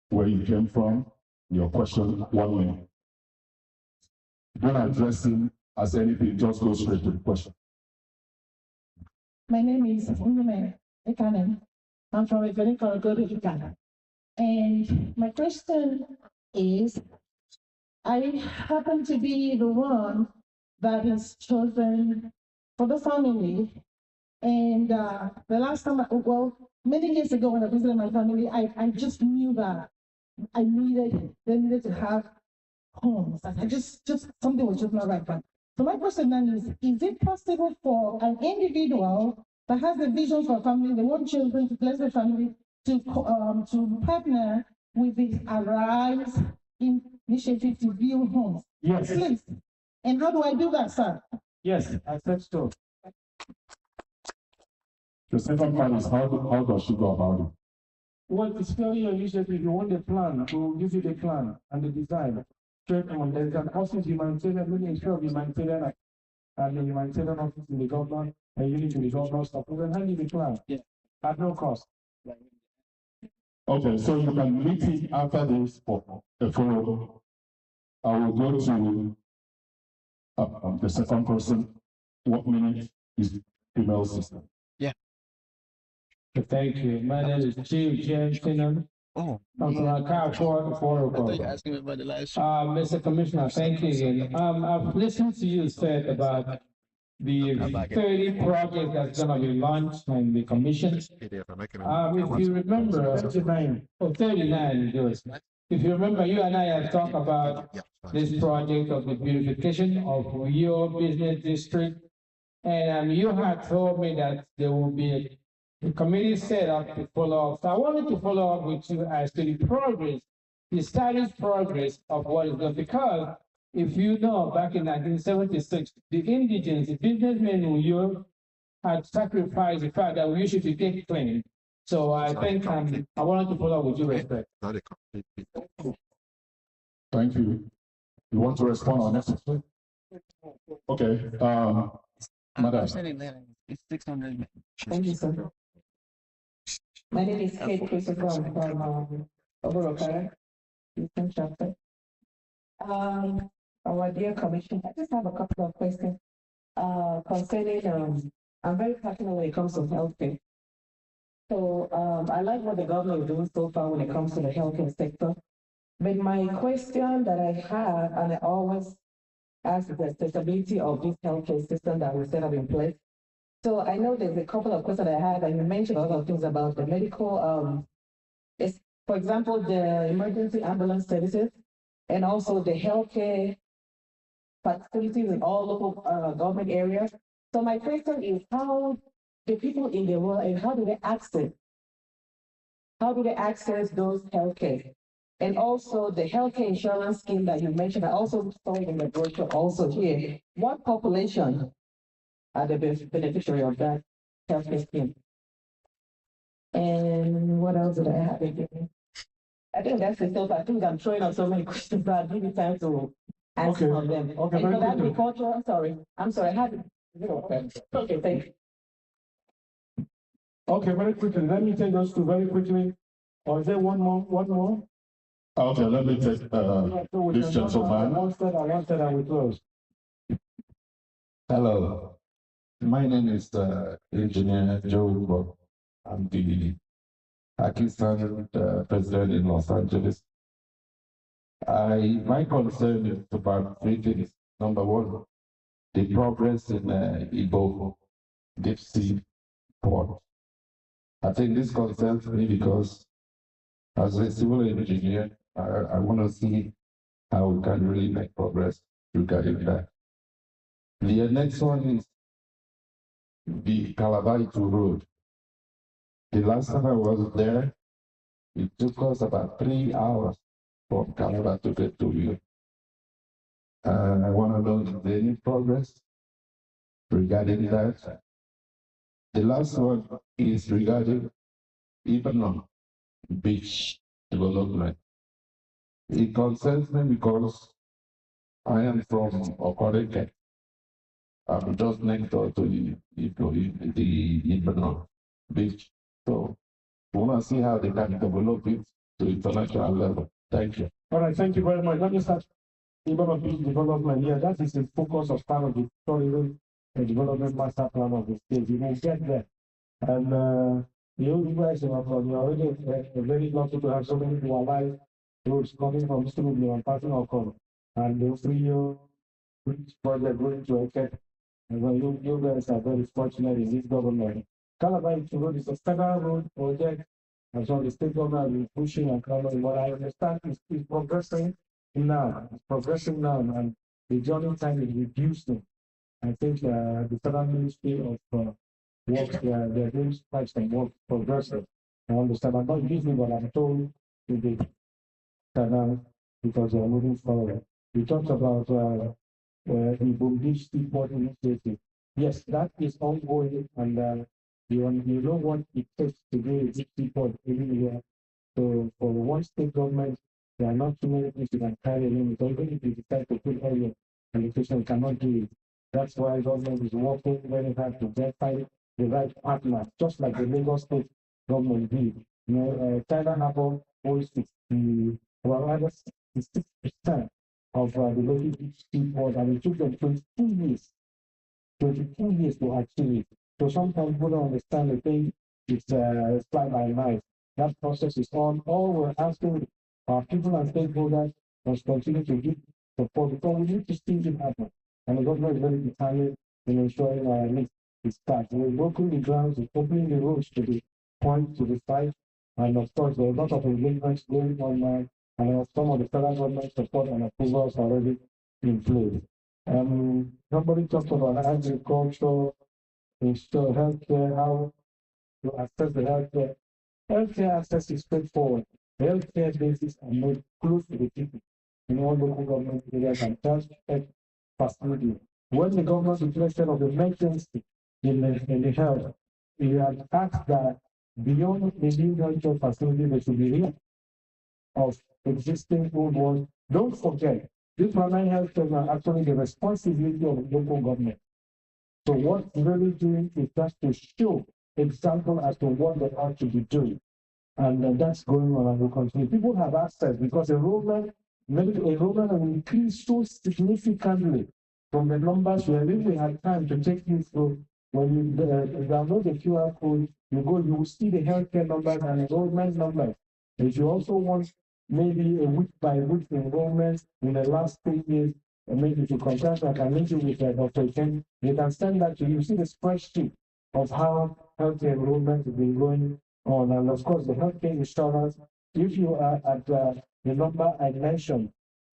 where you came from, your question, 1 minute. Don't address him as anything, just go straight to the question. My name is Unume Ekanen. I'm from a very corrugated Ghana. And my question is, I happen to be the one that is chosen for the family. And the last time, many years ago when I visited my family, I just knew that they needed to have homes. And I just something was just not right. So my question then is it possible for an individual that has a vision for a family, they want children to bless their family, to partner with the Arise initiative to build homes? Yes. Please. And how do I do that, sir? Yes, I said so. The second part is how does she go about it? Well, it's purely your initiative. You want the plan, we'll give you the plan and the design. Straight on. There's an office humanitarian, Ministry of Humanitarian and the humanitarian office in the government, a unit in the governor's office. We can hand you the plan. Yeah. At no cost. Okay, so you can meet it after this for a follow. I will go to the second person. What minute is email system? Thank you. My name is Chief James Kinnan. Oh, I'm from Accra, asking me about the live show. Mr. Commissioner, thank you again. I've listened to you said about the 30 projects that's gonna be launched and the commission. If you remember, 39, if you remember, you and I have talked about this project of the beautification of your business district. And you had told me that there will be a committee set up to follow up. So I wanted to follow up with you as to the progress, the status progress of what is done. Because if you know, back in 1976, the indigents, the businessmen in Europe had sacrificed the fact that we should take claim. So I think I wanted to follow up with you respect. Thank you. You want to respond on next? Okay. Madam. It's 600. Thank you, sir. My name is Kate Christopher. I'm from Oborokara, Eastern Chapter. Our dear Commission, I just have a couple of questions concerning. I'm very passionate when it comes to healthcare. So I like what the government is doing so far when it comes to the healthcare sector. But my question that I have, and I always ask, is the accessibility of this healthcare system that we set up in place. So I know there's a couple of questions I had, and you mentioned a lot of things about the medical, for example, the emergency ambulance services, and also the healthcare facilities in all local government areas. So my question is, how the people in the world, and how do they access those healthcare? And also the healthcare insurance scheme that you mentioned, I also saw it in the brochure also here. What population are the beneficiary of that healthcare scheme? And what else did I have again? I think that's it. So I think I'm throwing out so many questions, but I'll give you time to answer on them. Okay, and for very agriculture, I'm sorry, I have it. Okay, thank you. Okay, very quickly. Let me take those two very quickly. Or is there one more? Okay, let me take this gentleman. One said I will close. Hello, my name is Engineer Joe Bob. I'm the AKISAN president in Los Angeles. My concern is about three things. Number one, the progress in Igbo deep sea port. I think this concerns me because as a civil engineer, I want to see how we can really make progress regarding that. The next one is the Calabar to Road. The last time I was there, it took us about 3 hours from Calabar to get to you. I want to know if there any progress regarding that. The last one is regarding even beach development. It concerns me because I am from Okoreke. I'm just next door to the Ibadan beach. So we want to see how they can develop it to international level. Thank you. All right, thank you very much. Let me start development here. That is the focus of part of the tourism and development master plan of the state. You will get there. And you guys are already very lucky to have so many people alive roads coming from Student and passing Okon. And the free you project going to effect. And when you guys are very fortunate in this government. Calabar Road is a federal road project. And so the state government is pushing and coming. But I understand it's progressing now. It's progressing now, and the journey time is reducing. I think the federal ministry of works, they're doing quite some work progressive. I understand. I'm not using what I'm told to the canal because they're moving forward. We talked about the Beach Seaport Initiative. Yes, that is ongoing, and you know what it takes to do a deep seaport everywhere. So for one state government, there are not too many things you can carry in, because even if you decide to put all your allocation, you cannot do it. That's why government is working very hard to get find the right partner, just like the Lagos state government did. You know, China Harbour owns 66% of the Lagos Beach Seaport, and it took them 22 years to achieve it. So sometimes people don't understand the thing, it's fly by night. That process is on. All we're asking our people and stakeholders must continue to give support, because we need to see it happen. And the government is very determined in ensuring our needs is start. We're working the grounds, we're opening the roads to the point, to the site. And of course, there are a lot of engagements going on now, and some of the federal government support and approvals already in place. Somebody talked about agriculture, healthcare, how to access the healthcare. Healthcare access is straightforward. Healthcare bases are made close to the people in all local government areas and transport facilities. When the government declared of emergency in the health, we had asked that beyond the new healthcare facility, there should be real of existing old ones. Don't forget, this primary health care are actually the responsibility of the local government. So what we're really doing is just to show example as to what they ought to be doing. And that's going on and will continue. People have access because medical enrollment will increase so significantly from the numbers where we had time to take you through. When you download the QR code, you will see the healthcare numbers and enrollment numbers. If you also want maybe a week by week enrollment in the last 3 years, and maybe to contact, I can link you with Dr. Ken. You can send that to you. See the spreadsheet of how healthcare enrollment has been going on. And of course, the healthcare insurance, if you are at the number I mentioned,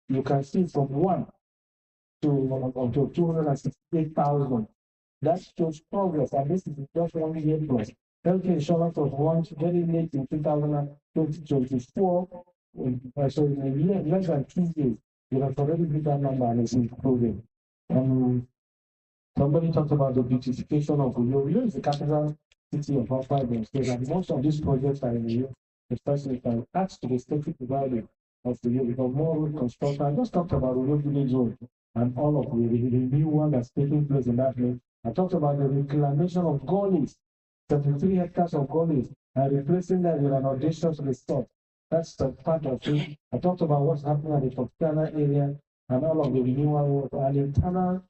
you can see from 1 to 268,000. That shows progress, and this is just 1 year plus. Healthcare insurance was launched very late in 2024, so in a year, less than 2 years, you have already hit that number and it's improving. Somebody talked about the beautification of Uyo. Uyo is the capital city of our Bible state, and most of these projects are in Uyo, especially if I add to the static value of Uyo, because more road construction. I just talked about Uyo Village Road and all of the new one that's taking place in that place. I talked about the reclamation of gullies, 73 hectares of gullies, and replacing that with an audacious resort. That's the part of it. I talked about what's happening at the Tropicana area and all of the renewal and internal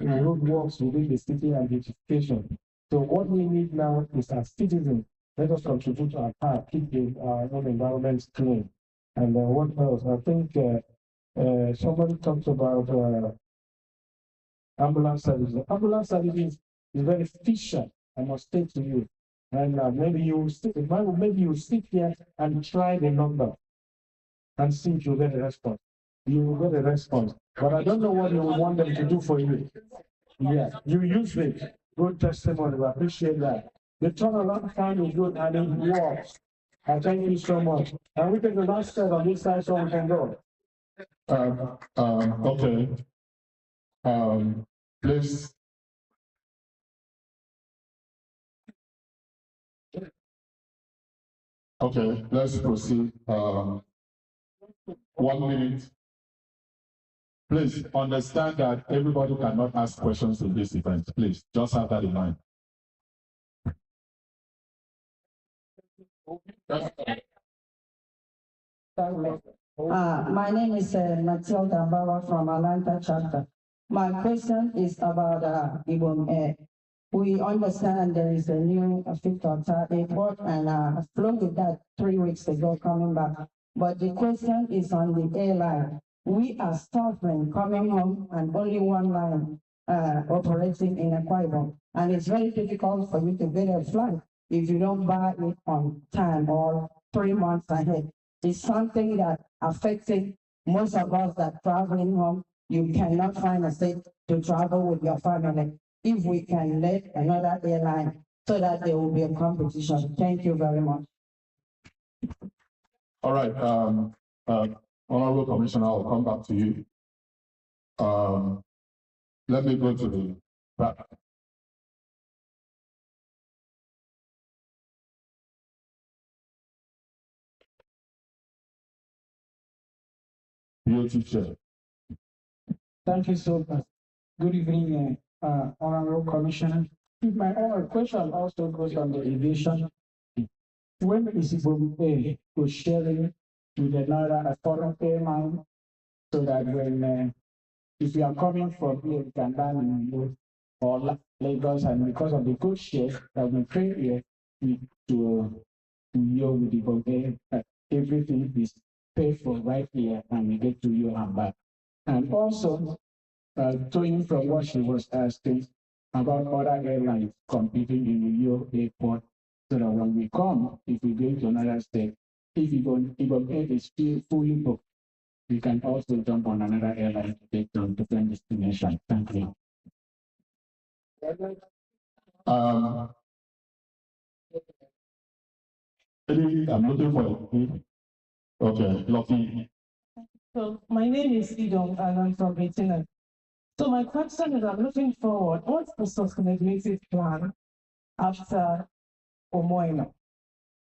road works within the city and beautification. So what we need now is, as citizens, let us contribute our part, keep our own environment clean. And what else? I think somebody talked about ambulance services. Ambulance services is very efficient, I must say to you. And maybe you sit here and try the number and see if you get a response. You will get a response. But I don't know what you want them to do for you. Yeah, you use it. Good testimony. I appreciate that. The turnaround time is good and it works. I thank you so much. And we take the last step on this side so we can go. Okay. Please. Okay, let's proceed. 1 minute. Please understand that everybody cannot ask questions in this event. Please, just have that in mind. My name is Matilda Bawa from Atlanta chapter. My question is about Ibom Air. We understand there is a new Victor airport and flew with that 3 weeks ago coming back. But the question is on the airline. We are suffering coming home and only one line operating in Akwa Ibom. And it's very difficult for you to get a flight if you don't buy it on time or 3 months ahead. It's something that affecting most of us that traveling home. You cannot find a seat to travel with your family. If we can let another airline so that there will be a competition. Thank you very much. All right, Honorable Commissioner, I'll come back to you. Let me go to the back. BOT Chair. Thank you so much. Good evening, Honorable Commissioner. My other question also goes on the aviation. When is it going to sharing with another a foreign airline so that when if you are coming from here, you can land in or Lagos, and because of the good share that we pay here to you with the Bombay, everything is paid for right here and we get to you and back. And also, going from what she was asking about other airlines competing in the New York airport, so that when we come, if we go to another state, if Bombay is still fully booked, we can also jump on another airline to get to a different destination. Thank you. I'm looking for it. Okay, Lucky. So my name is Idong and I'm from Betina. So my question is, I'm looking forward, what's the sustainability plan after Omoino?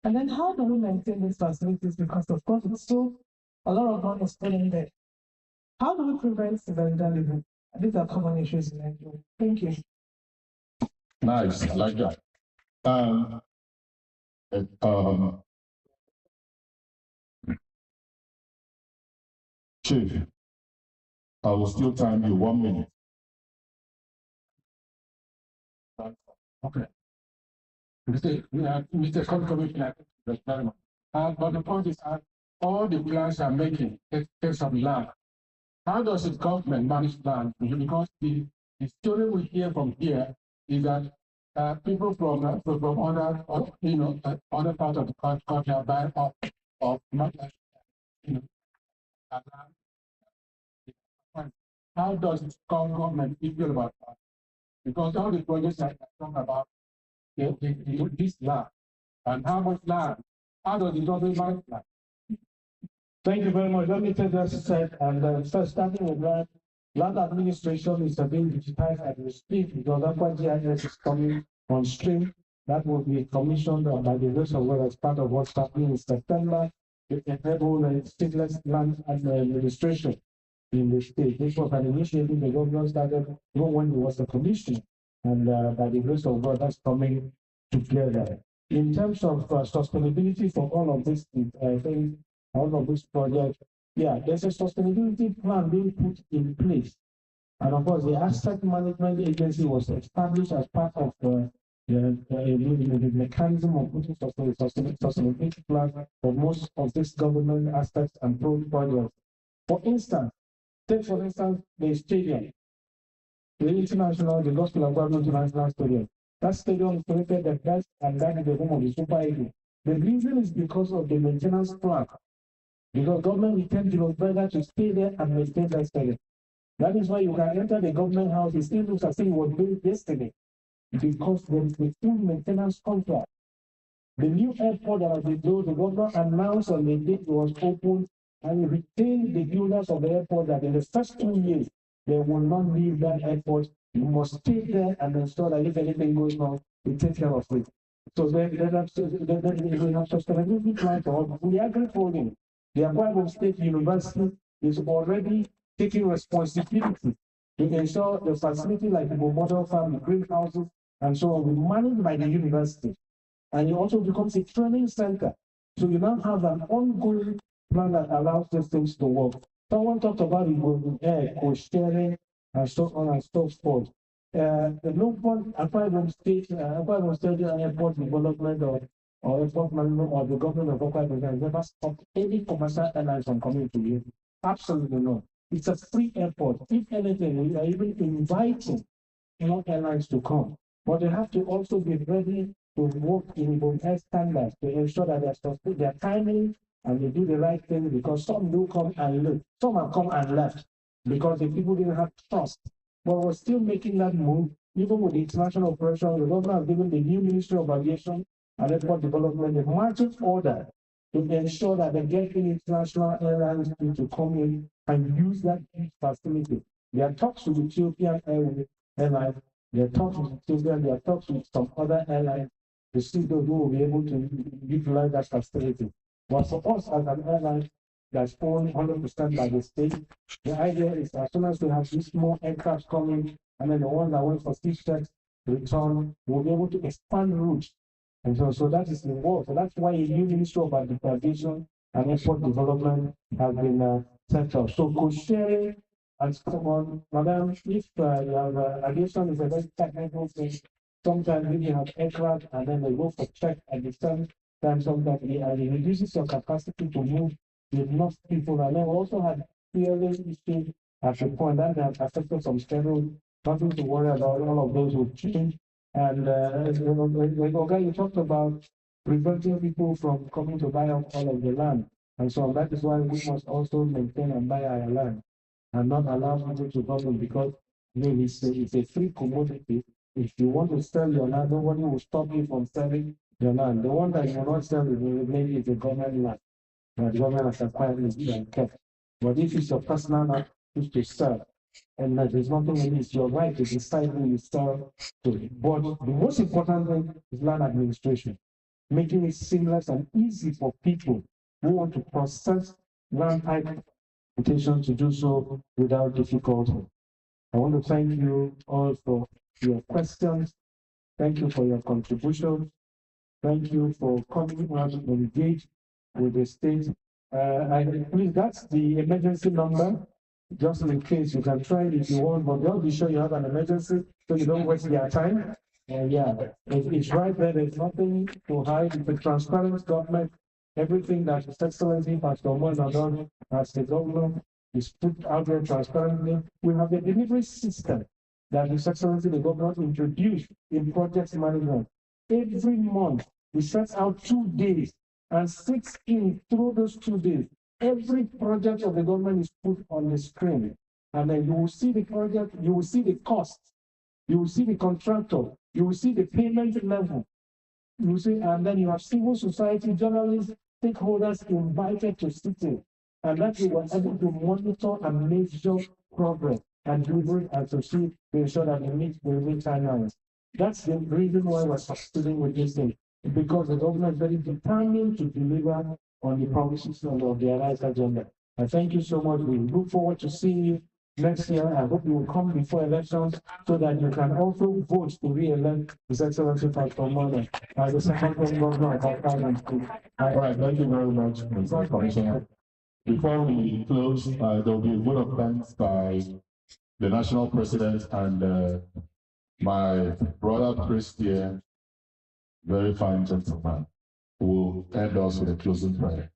And then how do we maintain these facilities? Because of course it's still a lot of money is still in there. How do we prevent vandalism? These are common issues in Nigeria. Thank you. Nice, I like that. Chief, I will still time you 1 minute. Okay. Mr. Commissioner, but the point is, all the plans are making take some land. How does the government manage land? Because the story we hear from here is that people from other other parts of the country are buying up of not like how does the government feel about that? Because all the projects that I talk about, this land and how much land, how does the government manage that? Thank you very much. Let me take that said, and first starting with land administration is being digitized as we speak because Aqua GIS is coming on stream. That will be commissioned by the rest of as part of what's happening in September. It enable stateless land administration in the state. This was an initiative the government started even when it was a commission, and by the grace of God, that's coming together. In terms of sustainability for all of this, I think all of this project, yeah, there's a sustainability plan being put in place. And of course, the asset management agency was established as part of the mechanism of putting sustainability plan for most of these government assets and projects. For instance, take for instance the stadium, the Gospel of God International Stadium. That stadium is created the best, and that is the home of the Super Eagles. The reason is because of the maintenance plan. Because government intends to stay there and maintain that stadium. That is why you can enter the government house, it still looks as if it was built yesterday. Because there is a full maintenance contract. The new airport that has been built, the government announced on the date it was opened and retained the builders of the airport that in the first 2 years, they will not leave that airport. You must stay there and ensure that if anything goes wrong, we take care of it. So they have sustainability plan for all. We agree for them. The Akwa Ibom State University is already taking responsibility to ensure the facility like the model farm, the greenhouses, and so on, will be managed by the university. And it also becomes a training center. So you now have an ongoing plan that allows these things to work. Someone talked about it, co-sharing, and so on and so forth. The local Akwa Ibom State Airport Development or Airport Management or the government of Akwa Ibom has never stopped any commercial airlines from coming to you. Absolutely no. It's a free airport. If anything, we are even inviting more airlines to come. But they have to also be ready to work in Ibom Air standards to ensure that they're timely and they do the right thing, because some do come and leave. Some have come and left because the people didn't have trust. But we're still making that move, even with the international operation. The government has given the new Ministry of Aviation and Airport Development a marching order to ensure that they get international airlines to come in and use that huge facility. There are talks with Ethiopian Airlines, there are talks with Ethiopian, there are talks with some other airlines to see those who will be able to utilize that facility. But for us as an airline that's owned 100% by the state, the idea is as soon as we have these small aircraft coming, and then the ones that went for six checks return, we'll be able to expand routes. And so that is involved. So that's why a new Ministry of Aviation and Airport Development has been set up. So co-sharing and so on. Madam, if you have aviation is a very technical thing, sometimes if you have aircraft and then they go for check at the same time, sometimes it reduces your capacity to move with enough people. And then we also had clearly issues at the point that have affected some schedule. Nothing to worry about, all of those will change. And okay, you talked about preventing people from coming to buy up all of the land. And so that is why we must also maintain and buy our land and not allow people to come in, because it's a free commodity. If you want to sell your land, nobody will stop you from selling your land. The one that you will not sell is maybe the government land. The government has acquired it and kept. But if it's your personal land, it's to sell. And there's nothing in it. It's your right to decide who you sell to. But the most important thing is land administration, making it seamless and easy for people who want to process land type application to do so without difficulty. I want to thank you all for your questions. Thank you for your contributions. Thank you for coming out and engage with the state. Please, that's the emergency number. Just in case, you can try it if you want, but don't be sure you have an emergency so you don't waste your time. It's right there. There's nothing to hide. It's a transparent government. Everything that His Excellency Pastor Moise has done as the governor is put out there transparently. We have a delivery system that His Excellency the governor introduced in project management. Every month, he sets out 2 days and sits in through those 2 days. Every project of the government is put on the screen, and then you will see the project, you will see the cost, you will see the contractor, you will see the payment level, you will see, and then you have civil society, journalists, stakeholders invited to sit in, and that we were able to monitor and measure progress and delivery and to see to ensure that we meet the timelines. That's the reason why we're succeeding with this thing, because the government is very determined to deliver on the promises of the Alliance agenda. I thank you so much. We look forward to seeing you next year. I hope you will come before elections so that you can also vote to re-elect His Excellency Pastor Moise as the second governor of our province. All right, thank you very much, Mr. Commissioner. Before we close, there will be a vote of thanks by the national president and my brother Christian, very fine gentleman, who will end us with a closing prayer.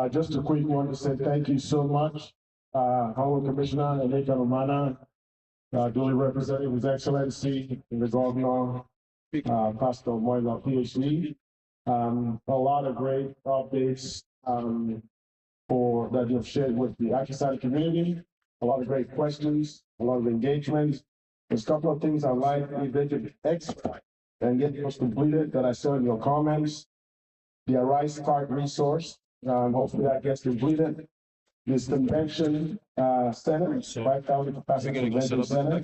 Just a quick one to say thank you so much, Howard Commissioner Elena Romana, duly representing His Excellency, the Governor, Pastor Moise, PhD. A lot of great updates that you've shared with the AKISAN community, a lot of great questions, a lot of engagement. There's a couple of things I'd like if they could expedite and get those completed that I saw in your comments. The Arise Card resource, hopefully that gets completed. This convention center, 5,000 capacity convention center,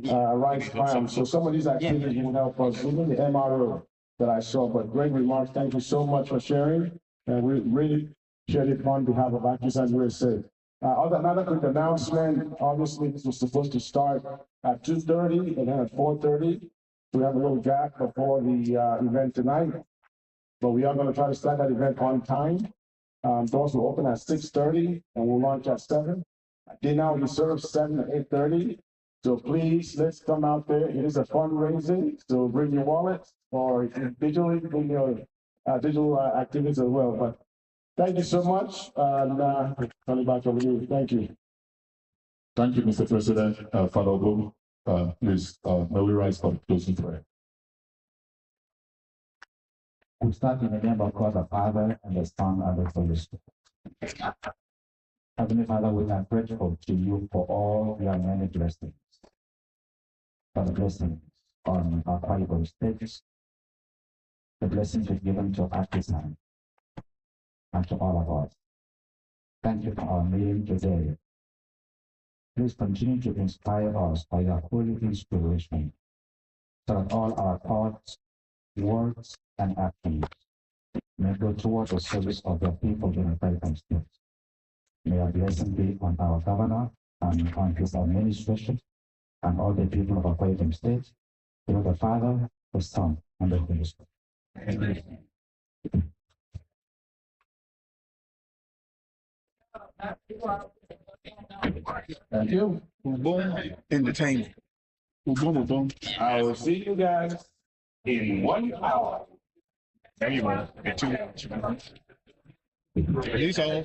Arise Farm. So some of these activities will help us, even the MRO. that I saw, but great remarks. Thank you so much for sharing. And we really shared it on behalf of AKISAN USA. Another quick announcement, obviously this was supposed to start at 2:30 and then at 4:30. We have a little gap before the event tonight, but we are going to try to start that event on time. Doors will open at 6:30 and we'll launch at 7. Dinner will be served 7 to 8:30. So please, let's come out there. It is a fundraising, so bring your wallets or digitally bring your digital activities as well. But thank you so much. Turn it back over to you. Thank you. Thank you, Mr. President. Father Ogo, please, may we rise for the closing prayer. We start in the name of God the Father and the Son and the Holy Spirit. Heavenly Father, we are grateful to you for all your many blessings. For the blessings on our Bible states, the blessings you've given to AKISAN and to all of us. Thank you for our meeting today. Please continue to inspire us by your holy inspiration, so that all our thoughts, words, and actions may go towards the service of the people in the American states. May your blessing be on our governor and on his administration and all the people of Aquarium State, through the Father, the Son, and the Holy Spirit. Amen. Thank you. Entertainment. I will see you guys in 1 hour. Anyway, these all.